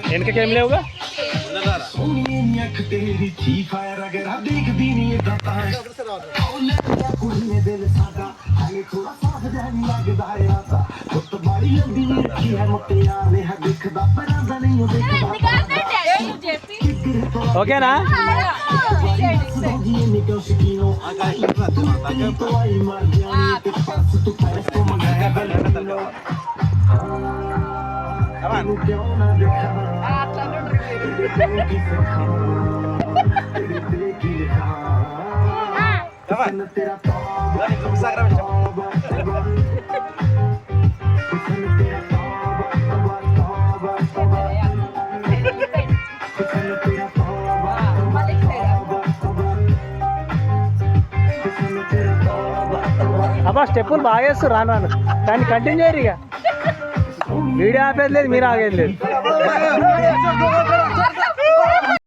వెనకకేం లేవుగా ఓకేనా అబ్బా స్టెప్పులు బాగా వేస్తారు రాను రాను దాన్ని కంటిన్యూ చేయరు ఇక వీడియో ఆపేది లేదు మీరు ఆగేది లేదు